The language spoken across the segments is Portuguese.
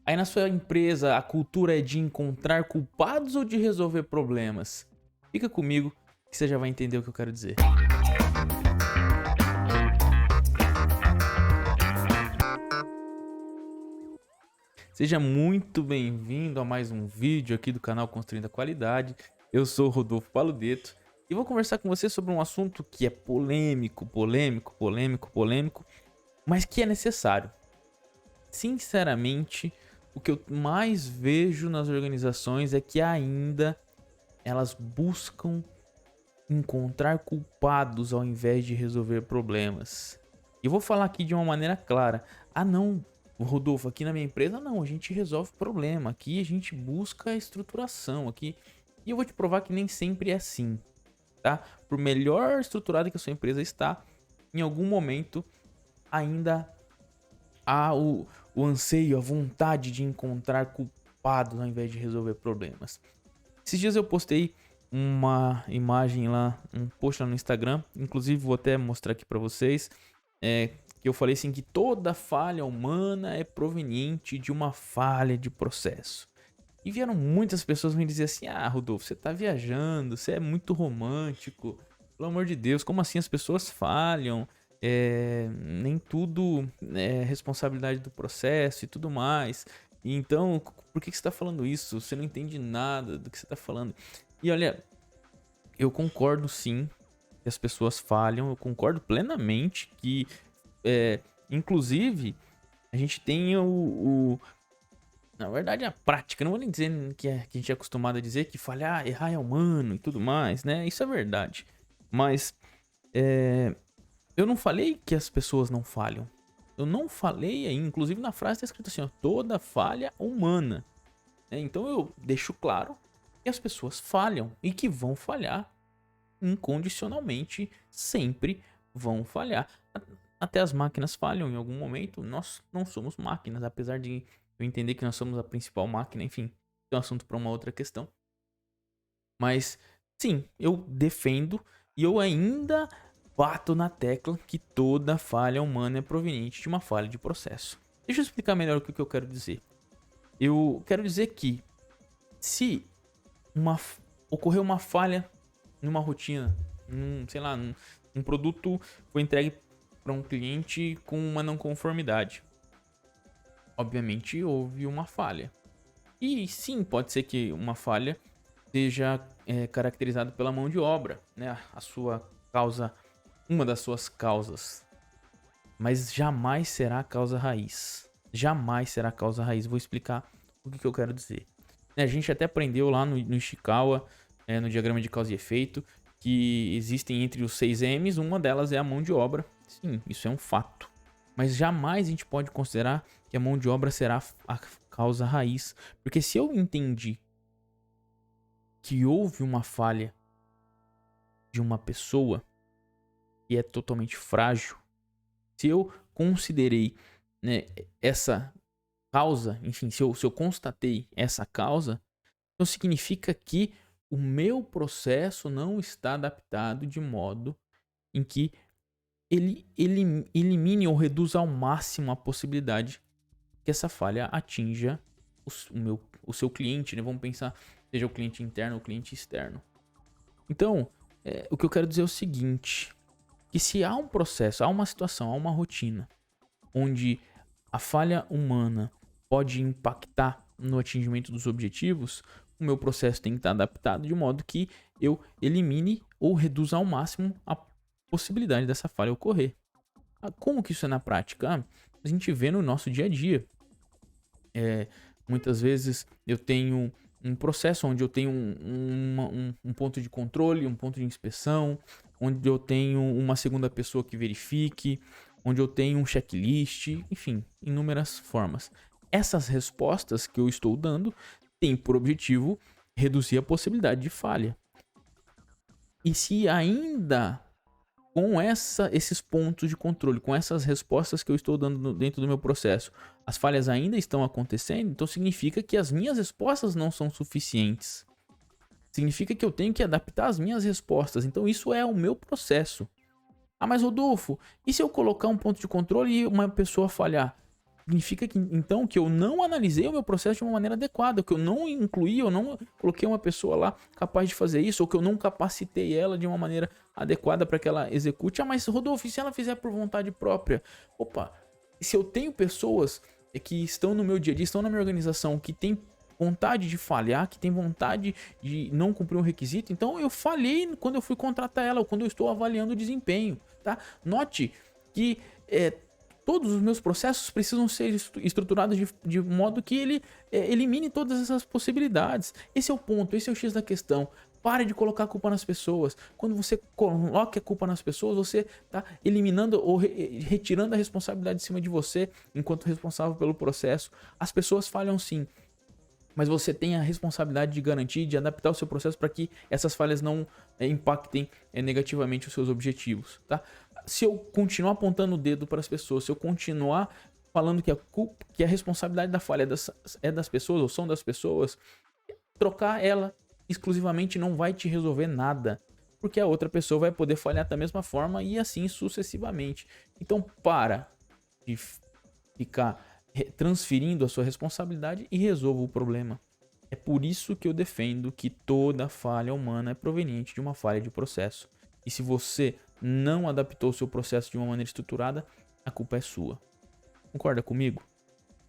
Aí na sua empresa a cultura é de encontrar culpados ou de resolver problemas? Fica comigo que você já vai entender o que eu quero dizer. Seja muito bem-vindo a mais um vídeo aqui do canal Construindo a Qualidade. Eu sou o Rodolfo Paludeto e vou conversar com você sobre um assunto que é polêmico, mas que é necessário. Sinceramente, o que eu mais vejo nas organizações é que ainda elas buscam encontrar culpados ao invés de resolver problemas. E vou falar aqui de uma maneira clara. Ah não, Rodolfo, aqui na minha empresa não, a gente resolve problema. Aqui a gente busca estruturação aqui. E eu vou te provar que nem sempre é assim, tá? Por melhor estruturada que a sua empresa está, em algum momento ainda há o anseio, a vontade de encontrar culpados ao invés de resolver problemas. Esses dias eu postei uma imagem lá, um post lá no Instagram, inclusive vou até mostrar aqui para vocês, que eu falei assim que toda falha humana é proveniente de uma falha de processo. E vieram muitas pessoas me dizer assim: ah, Rodolfo, você tá viajando, você é muito romântico, pelo amor de Deus, como assim as pessoas falham? Nem tudo é responsabilidade do processo e tudo mais. E então, por que você está falando isso? Você não entende nada do que você está falando. E olha, eu concordo sim que as pessoas falham, eu concordo plenamente que, inclusive, a gente tem na verdade, a prática, não vou nem dizer que a gente é acostumado a dizer que falhar, errar é humano e tudo mais, né? Isso é verdade. Mas, eu não falei que as pessoas não falham. Eu não falei aí, inclusive na frase está escrito assim, ó, toda falha humana. Então eu deixo claro que as pessoas falham e que vão falhar incondicionalmente, sempre vão falhar. Até as máquinas falham em algum momento, nós não somos máquinas, apesar de eu entender que nós somos a principal máquina, enfim, é um assunto para uma outra questão. Mas sim, eu defendo e eu ainda bato na tecla que toda falha humana é proveniente de uma falha de processo. Deixa eu explicar melhor o que eu quero dizer. Eu quero dizer que se ocorreu uma falha numa rotina, sei lá, um produto foi entregue para um cliente com uma não conformidade. Obviamente houve uma falha. E sim, pode ser que uma falha seja caracterizada pela mão de obra, né? A sua causa, uma das suas causas. Mas jamais será a causa raiz. Jamais será a causa raiz. Vou explicar o que eu quero dizer. A gente até aprendeu lá no Ishikawa, no diagrama de causa e efeito, que existem entre os 6 M's, uma delas é a mão de obra. Sim, isso é um fato. Mas jamais a gente pode considerar que a mão de obra será a causa raiz. Porque se eu entendi que houve uma falha de uma pessoa que é totalmente frágil, se eu considerei, né, essa causa, enfim, se eu constatei essa causa, então significa que o meu processo não está adaptado de modo em que ele elimine ou reduza ao máximo a possibilidade que essa falha atinja o seu cliente, né? Vamos pensar, seja o cliente interno ou o cliente externo. Então, o que eu quero dizer é o seguinte, que se há um processo, há uma situação, há uma rotina, onde a falha humana pode impactar no atingimento dos objetivos, o meu processo tem que estar adaptado de modo que eu elimine ou reduza ao máximo a possibilidade dessa falha ocorrer. Como que isso é na prática? A gente vê no nosso dia a dia. Muitas vezes eu tenho um processo onde eu tenho um ponto de controle, um ponto de inspeção, onde eu tenho uma segunda pessoa que verifique, onde eu tenho um checklist, enfim, inúmeras formas. Essas respostas que eu estou dando têm por objetivo reduzir a possibilidade de falha. E se ainda com esses pontos de controle, com essas respostas que eu estou dando dentro do meu processo, as falhas ainda estão acontecendo, então significa que as minhas respostas não são suficientes. Significa que eu tenho que adaptar as minhas respostas. Então isso é o meu processo. Ah, mas Rodolfo, e se eu colocar um ponto de controle e uma pessoa falhar? significa que então que eu não analisei o meu processo de uma maneira adequada, que eu não incluí, eu não coloquei uma pessoa lá capaz de fazer isso, ou que eu não capacitei ela de uma maneira adequada para que ela execute. Ah, mas Rodolfo, e se ela fizer por vontade própria? Opa, se eu tenho pessoas que estão no meu dia a dia, estão na minha organização, que tem vontade de falhar, que tem vontade de não cumprir um requisito, então eu falhei quando eu fui contratar ela, ou quando eu estou avaliando o desempenho, tá? Note que todos os meus processos precisam ser estruturados de modo que ele elimine todas essas possibilidades. Esse é o ponto, esse é o X da questão. Pare de colocar a culpa nas pessoas. Quando você coloca a culpa nas pessoas, você está eliminando ou retirando a responsabilidade de cima de você enquanto responsável pelo processo. As pessoas falham sim, mas você tem a responsabilidade de garantir, de adaptar o seu processo para que essas falhas não impactem negativamente os seus objetivos, tá? Se eu continuar apontando o dedo para as pessoas, se eu continuar falando que a responsabilidade da falha é das pessoas, ou são das pessoas, trocar ela exclusivamente não vai te resolver nada, porque a outra pessoa vai poder falhar da mesma forma e assim sucessivamente. Então para de ficar transferindo a sua responsabilidade e resolva o problema. É por isso que eu defendo que toda falha humana é proveniente de uma falha de processo. E se você não adaptou o seu processo de uma maneira estruturada, a culpa é sua. Concorda comigo?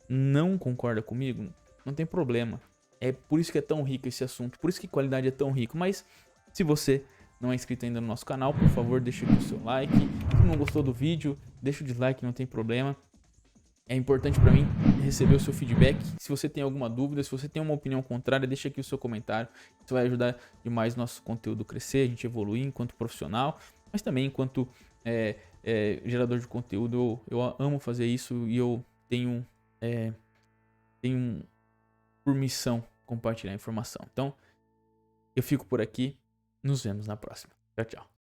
Não concorda comigo? Não tem problema. É por isso que é tão rico esse assunto, por isso que qualidade é tão rico. Mas se você não é inscrito ainda no nosso canal, por favor, deixa aqui o seu like. Se não gostou do vídeo, deixa o dislike, não tem problema. É importante para mim receber o seu feedback. Se você tem alguma dúvida, se você tem uma opinião contrária, deixa aqui o seu comentário. Isso vai ajudar demais nosso conteúdo a crescer, a gente evoluir enquanto profissional, mas também enquanto gerador de conteúdo. Eu amo fazer isso e eu tenho por missão compartilhar informação. Então, eu fico por aqui. Nos vemos na próxima. Tchau, tchau.